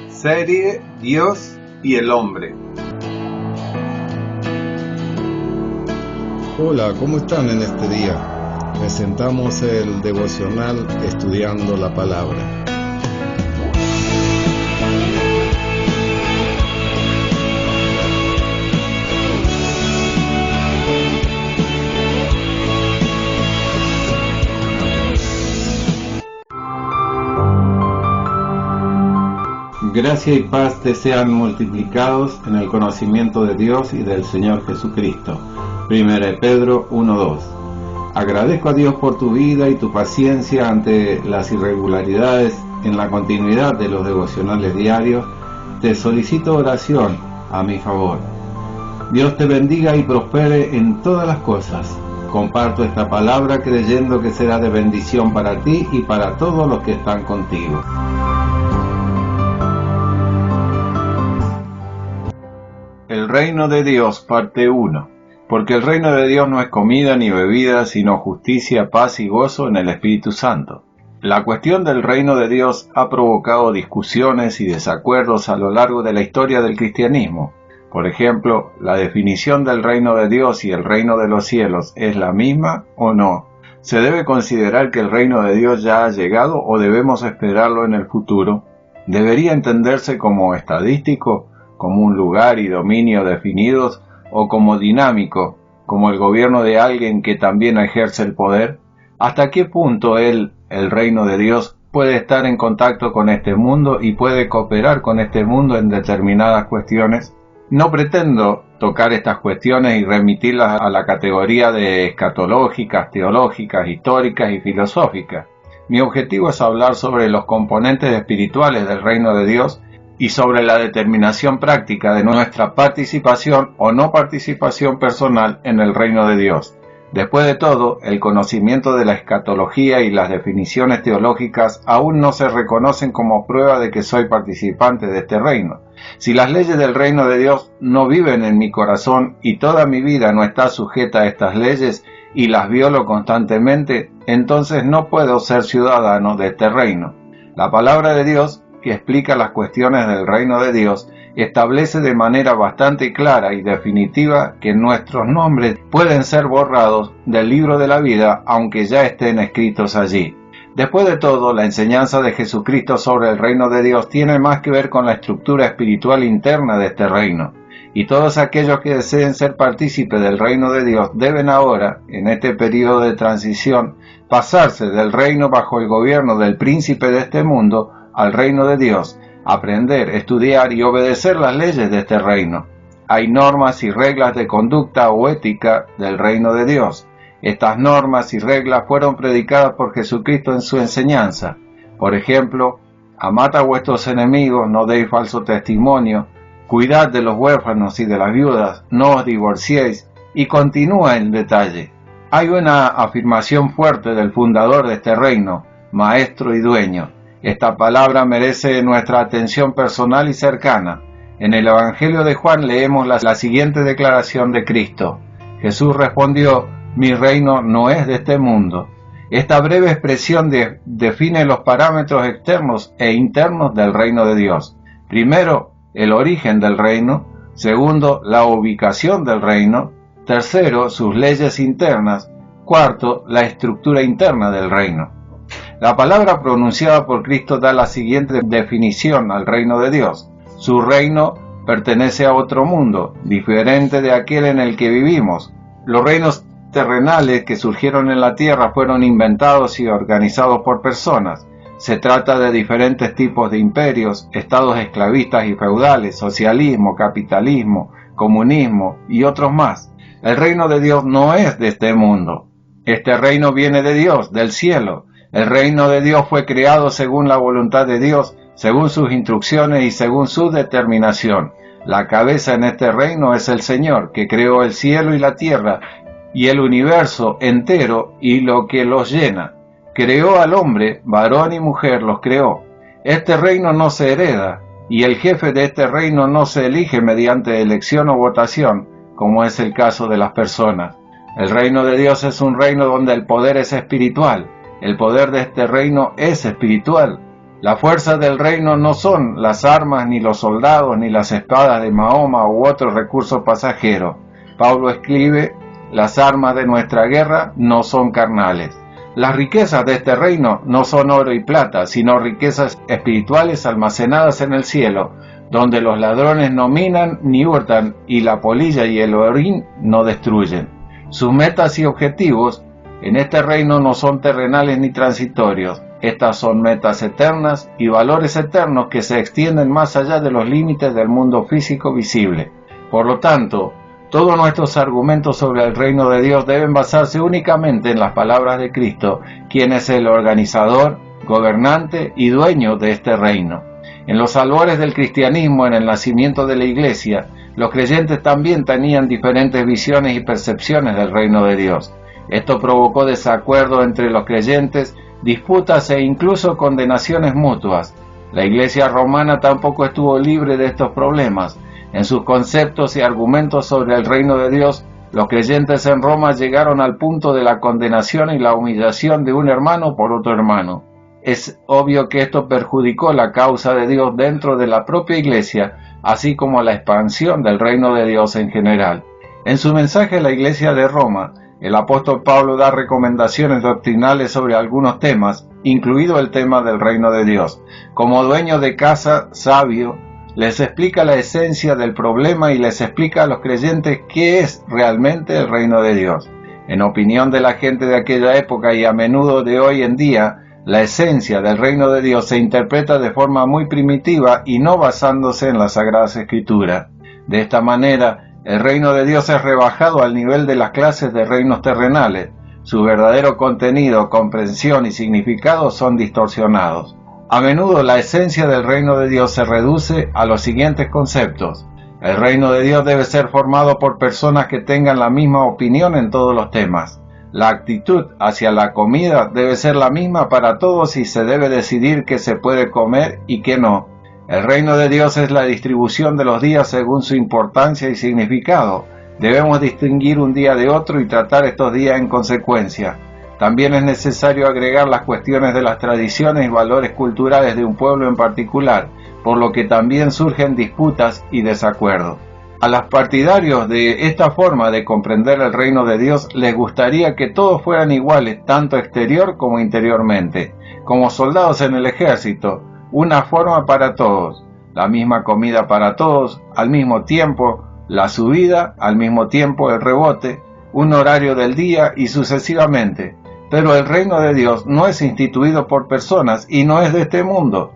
Serie Dios y el hombre. Hola, ¿cómo están en este día? Presentamos el devocional Estudiando la Palabra. Gracia y paz te sean multiplicados en el conocimiento de Dios y del Señor Jesucristo. 1 Pedro 1:2. Agradezco a Dios por tu vida y tu paciencia ante las irregularidades en la continuidad de los devocionales diarios. Te solicito oración a mi favor. Dios te bendiga y prospere en todas las cosas. Comparto esta palabra creyendo que será de bendición para ti y para todos los que están contigo. El reino de Dios, parte 1. Porque el reino de Dios no es comida ni bebida, sino justicia, paz y gozo en el Espíritu Santo. La cuestión del reino de Dios ha provocado discusiones y desacuerdos a lo largo de la historia del cristianismo. Por ejemplo, ¿la definición del reino de Dios y el reino de los cielos es la misma o no? ¿Se debe considerar que el reino de Dios ya ha llegado o debemos esperarlo en el futuro? ¿Debería entenderse como estadístico, como un lugar y dominio definidos, o como dinámico, como el gobierno de alguien que también ejerce el poder? ¿Hasta qué punto el reino de Dios puede estar en contacto con este mundo y puede cooperar con este mundo en determinadas cuestiones? No pretendo tocar estas cuestiones y remitirlas a la categoría de escatológicas, teológicas, históricas y filosóficas. Mi objetivo es hablar sobre los componentes espirituales del reino de Dios y sobre la determinación práctica de nuestra participación o no participación personal en el reino de Dios. Después de todo, el conocimiento de la escatología y las definiciones teológicas aún no se reconocen como prueba de que soy participante de este reino. Si las leyes del reino de Dios no viven en mi corazón y toda mi vida no está sujeta a estas leyes y las violo constantemente, entonces no puedo ser ciudadano de este reino. La palabra de Dios, que explica las cuestiones del reino de Dios, establece de manera bastante clara y definitiva que nuestros nombres pueden ser borrados del libro de la vida aunque ya estén escritos allí. Después de todo, la enseñanza de Jesucristo sobre el reino de Dios tiene más que ver con la estructura espiritual interna de este reino, y todos aquellos que deseen ser partícipes del reino de Dios deben ahora, en este periodo de transición, pasarse del reino bajo el gobierno del príncipe de este mundo al reino de Dios, aprender, estudiar y obedecer las leyes de este reino. Hay normas y reglas de conducta o ética del reino de Dios. Estas normas y reglas fueron predicadas por Jesucristo en su enseñanza. Por ejemplo, amad a vuestros enemigos, no deis falso testimonio, cuidad de los huérfanos y de las viudas, no os divorciéis, y continúa en detalle. Hay una afirmación fuerte del fundador de este reino, maestro y dueño. Esta palabra merece nuestra atención personal y cercana. En el Evangelio de Juan leemos la siguiente declaración de Cristo. Jesús respondió: mi reino no es de este mundo. Esta breve expresión define los parámetros externos e internos del reino de Dios. Primero, el origen del reino. Segundo, la ubicación del reino. Tercero, sus leyes internas. Cuarto, la estructura interna del reino. La palabra pronunciada por Cristo da la siguiente definición al reino de Dios. Su reino pertenece a otro mundo, diferente de aquel en el que vivimos. Los reinos terrenales que surgieron en la tierra fueron inventados y organizados por personas. Se trata de diferentes tipos de imperios, estados esclavistas y feudales, socialismo, capitalismo, comunismo y otros más. El reino de Dios no es de este mundo. Este reino viene de Dios, del cielo. El reino de Dios fue creado según la voluntad de Dios, según sus instrucciones y según su determinación. La cabeza en este reino es el Señor, que creó el cielo y la tierra, y el universo entero y lo que los llena. Creó al hombre, varón y mujer los creó. Este reino no se hereda, y el jefe de este reino no se elige mediante elección o votación, como es el caso de las personas. El reino de Dios es un reino donde el poder es espiritual. El poder de este reino es espiritual. La fuerza del reino no son las armas, ni los soldados, ni las espadas de Mahoma u otros recursos pasajeros. Pablo escribe: las armas de nuestra guerra no son carnales. Las riquezas de este reino no son oro y plata, sino riquezas espirituales almacenadas en el cielo, donde los ladrones no minan ni hurtan, y la polilla y el orín no destruyen. Sus metas y objetivos en este reino no son terrenales ni transitorios. Estas son metas eternas y valores eternos que se extienden más allá de los límites del mundo físico visible. Por lo tanto, todos nuestros argumentos sobre el reino de Dios deben basarse únicamente en las palabras de Cristo, quien es el organizador, gobernante y dueño de este reino. En los albores del cristianismo, en el nacimiento de la Iglesia, los creyentes también tenían diferentes visiones y percepciones del reino de Dios. Esto provocó desacuerdo entre los creyentes, disputas e incluso condenaciones mutuas. La Iglesia romana tampoco estuvo libre de estos problemas. En sus conceptos y argumentos sobre el reino de Dios, los creyentes en Roma llegaron al punto de la condenación y la humillación de un hermano por otro hermano. Es obvio que esto perjudicó la causa de Dios dentro de la propia Iglesia, así como la expansión del reino de Dios en general. En su mensaje a la Iglesia de Roma, el apóstol Pablo da recomendaciones doctrinales sobre algunos temas, incluido el tema del reino de Dios. Como dueño de casa sabio, les explica la esencia del problema y les explica a los creyentes qué es realmente el reino de Dios. En opinión de la gente de aquella época y a menudo de hoy en día, la esencia del reino de Dios se interpreta de forma muy primitiva y no basándose en las Sagradas Escrituras. De esta manera, el reino de Dios es rebajado al nivel de las clases de reinos terrenales. Su verdadero contenido, comprensión y significado son distorsionados. A menudo la esencia del reino de Dios se reduce a los siguientes conceptos. El reino de Dios debe ser formado por personas que tengan la misma opinión en todos los temas. La actitud hacia la comida debe ser la misma para todos y se debe decidir qué se puede comer y qué no. El reino de Dios es la distribución de los días según su importancia y significado. Debemos distinguir un día de otro y tratar estos días en consecuencia. También es necesario agregar las cuestiones de las tradiciones y valores culturales de un pueblo en particular, por lo que también surgen disputas y desacuerdos. A los partidarios de esta forma de comprender el reino de Dios les gustaría que todos fueran iguales, tanto exterior como interiormente. Como soldados en el ejército, una forma para todos, la misma comida para todos, al mismo tiempo la subida, al mismo tiempo el rebote, un horario del día y sucesivamente. Pero el reino de Dios no es instituido por personas y no es de este mundo.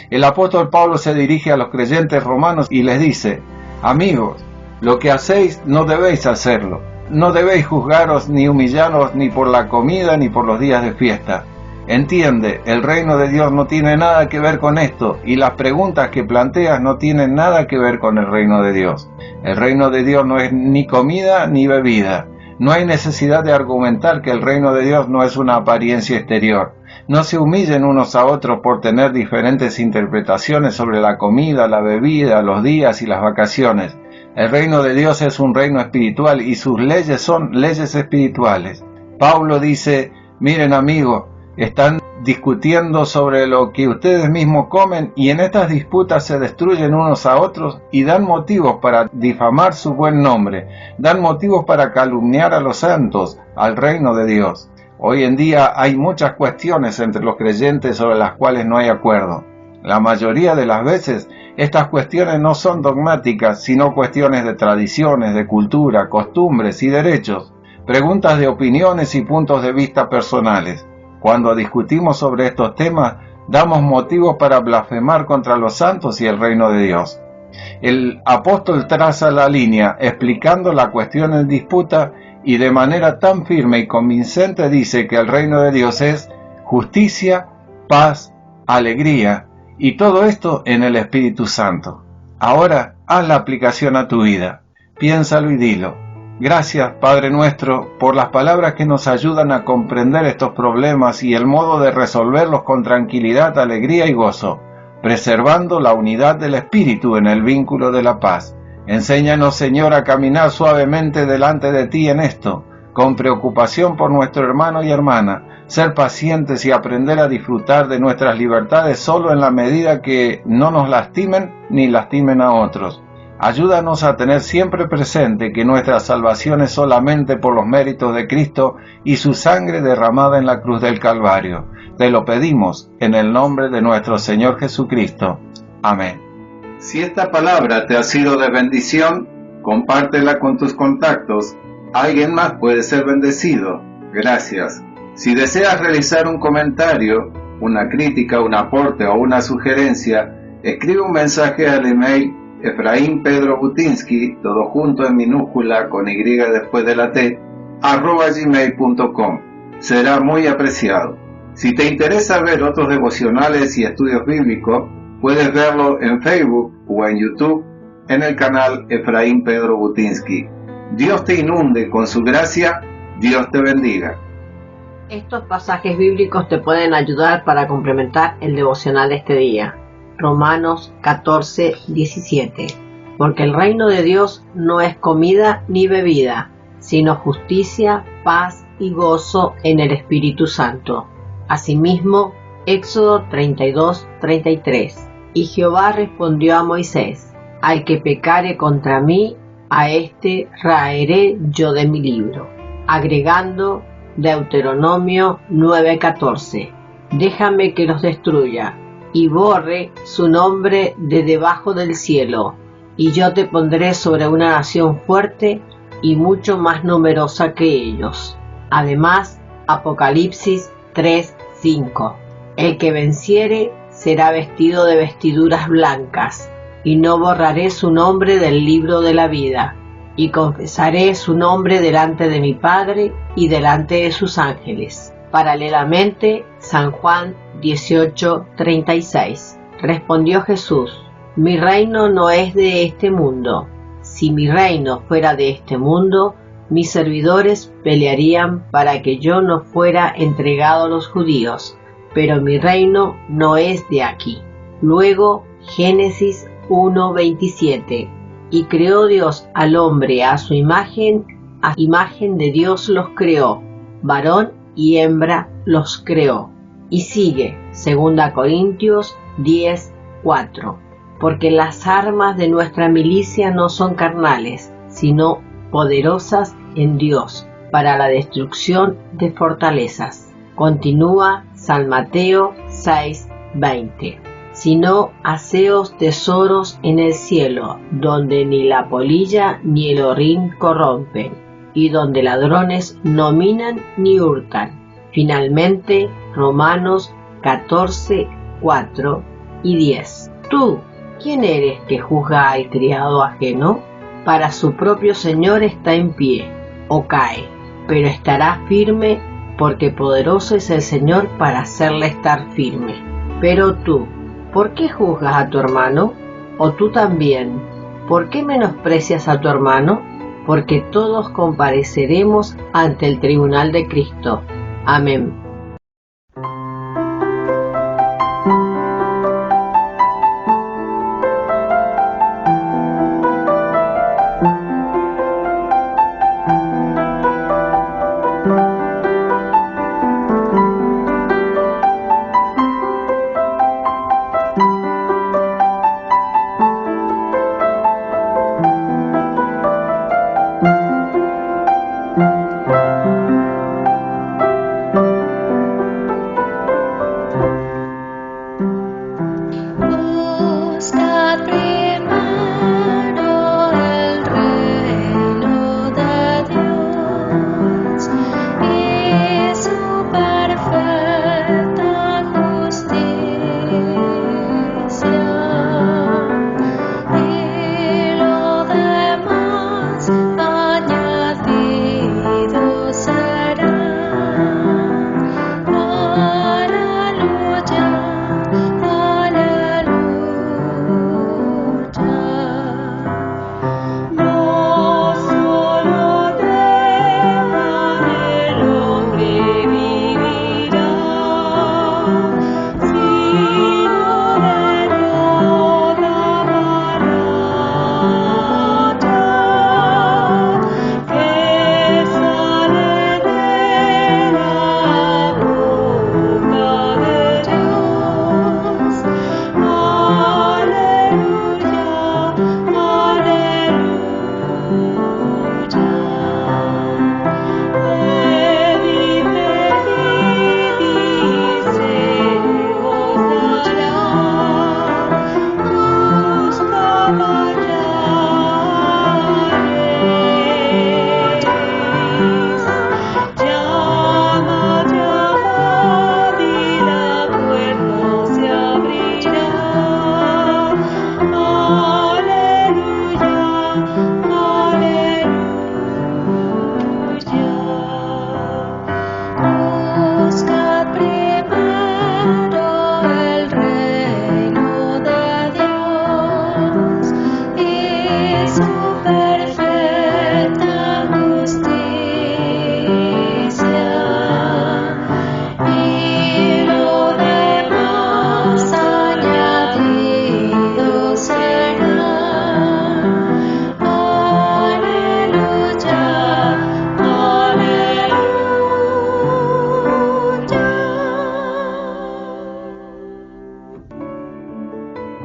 El apóstol Pablo se dirige a los creyentes romanos y les dice: amigos, lo que hacéis no debéis hacerlo. No debéis juzgaros ni humillaros ni por la comida ni por los días de fiesta. Entiende, el reino de Dios no tiene nada que ver con esto, y las preguntas que planteas no tienen nada que ver con el reino de Dios. El reino de Dios no es ni comida ni bebida. No hay necesidad de argumentar que el reino de Dios no es una apariencia exterior. No se humillen unos a otros por tener diferentes interpretaciones sobre la comida, la bebida, los días y las vacaciones. El reino de Dios es un reino espiritual y sus leyes son leyes espirituales. Pablo dice: miren amigos, están discutiendo sobre lo que ustedes mismos comen y en estas disputas se destruyen unos a otros y dan motivos para difamar su buen nombre, dan motivos para calumniar a los santos, al reino de Dios. Hoy en día hay muchas cuestiones entre los creyentes sobre las cuales no hay acuerdo. La mayoría de las veces estas cuestiones no son dogmáticas, sino cuestiones de tradiciones, de cultura, costumbres y derechos, preguntas de opiniones y puntos de vista personales. Cuando discutimos sobre estos temas, damos motivos para blasfemar contra los santos y el reino de Dios. El apóstol traza la línea explicando la cuestión en disputa y de manera tan firme y convincente dice que el reino de Dios es justicia, paz, alegría y todo esto en el Espíritu Santo. Ahora haz la aplicación a tu vida, piénsalo y dilo. Gracias, Padre nuestro, por las palabras que nos ayudan a comprender estos problemas y el modo de resolverlos con tranquilidad, alegría y gozo, preservando la unidad del Espíritu en el vínculo de la paz. Enséñanos, Señor, a caminar suavemente delante de ti en esto, con preocupación por nuestro hermano y hermana, ser pacientes y aprender a disfrutar de nuestras libertades solo en la medida que no nos lastimen ni lastimen a otros. Ayúdanos a tener siempre presente que nuestra salvación es solamente por los méritos de Cristo y su sangre derramada en la cruz del Calvario. Te lo pedimos en el nombre de nuestro Señor Jesucristo. Amén. Si esta palabra te ha sido de bendición, compártela con tus contactos. Alguien más puede ser bendecido. Gracias. Si deseas realizar un comentario, una crítica, un aporte o una sugerencia, escribe un mensaje al email Efraín Pedro Butinsky, todo junto en minúscula con Y después de la T, @gmail.com. Será muy apreciado. Si te interesa ver otros devocionales y estudios bíblicos, puedes verlo en Facebook o en YouTube en el canal Efraín Pedro Butinsky. Dios te inunde con su gracia. Dios te bendiga. Estos pasajes bíblicos te pueden ayudar para complementar el devocional de este día. Romanos 14:17. Porque el reino de Dios no es comida ni bebida, sino justicia, paz y gozo en el Espíritu Santo. Asimismo, Éxodo 32:33. Y Jehová respondió a Moisés: al que pecare contra mí, a éste raeré yo de mi libro. Agregando Deuteronomio 9:14. Déjame que los destruya y borre su nombre de debajo del cielo, y yo te pondré sobre una nación fuerte y mucho más numerosa que ellos. Además, Apocalipsis 3:5. El que venciere será vestido de vestiduras blancas, y no borraré su nombre del libro de la vida, y confesaré su nombre delante de mi Padre y delante de sus ángeles. Paralelamente, San Juan 18:36. Respondió Jesús: mi reino no es de este mundo. Si mi reino fuera de este mundo, mis servidores pelearían para que yo no fuera entregado a los judíos, pero mi reino no es de aquí. Luego, Génesis 1:27. Y creó Dios al hombre a su imagen de Dios los creó, varón y hembra los creó. Y sigue, 2 Corintios 10:4. Porque las armas de nuestra milicia no son carnales, sino poderosas en Dios, para la destrucción de fortalezas. Continúa San Mateo 6:20. Sino haceos tesoros en el cielo, donde ni la polilla ni el orín corrompen, y donde ladrones no minan ni hurtan. Finalmente, Romanos 14:4 y 10. Tú, ¿quién eres que juzga al criado ajeno? Para su propio Señor está en pie, o cae, pero estará firme, porque poderoso es el Señor para hacerle estar firme. Pero tú, ¿por qué juzgas a tu hermano? ¿O tú también? ¿Por qué menosprecias a tu hermano? Porque todos compareceremos ante el tribunal de Cristo. Amén.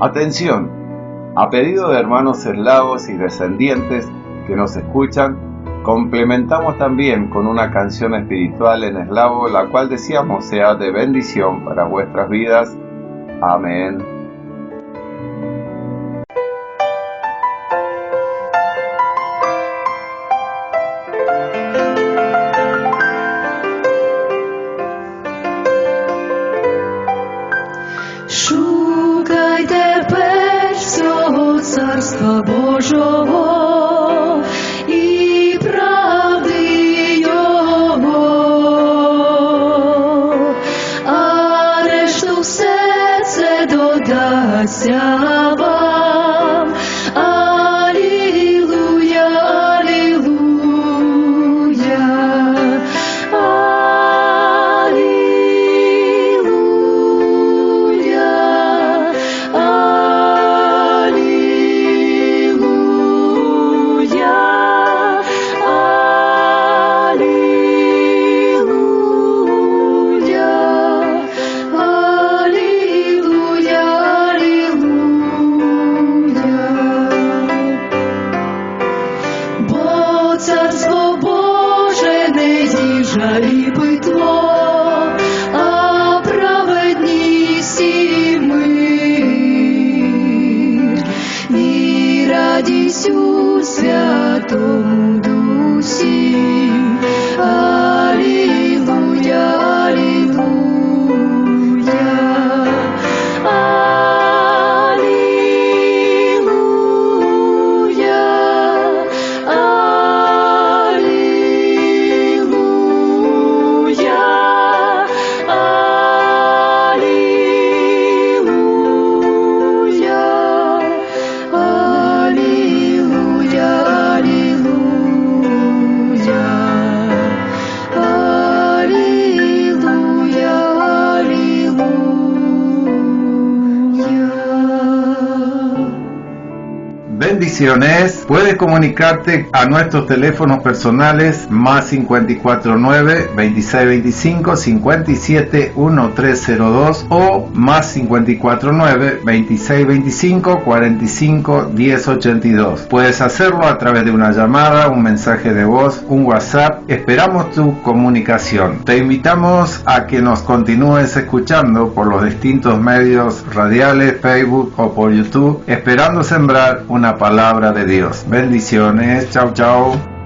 Atención, a pedido de hermanos eslavos y descendientes que nos escuchan, complementamos también con una canción espiritual en eslavo, la cual deseamos sea de bendición para vuestras vidas. Amén. Шукайте перш всього Царства Божого і правди Його, а решту все це додасться вам. Алілуя, алілуя, Царство Боже не їжа і питво, а праведність і мир, і радість у Святому Дусі. Алілуя, Bendiciones. Puedes comunicarte a nuestros teléfonos personales más 549 2625 57 1302 o más 549 2625 45 1082. Puedes hacerlo a través de una llamada, un mensaje de voz, un WhatsApp. Esperamos tu comunicación. Te invitamos a que nos continúes escuchando por los distintos medios radiales, Facebook o por YouTube, esperando sembrar una palabra de Dios. Bendiciones. Chao, chao.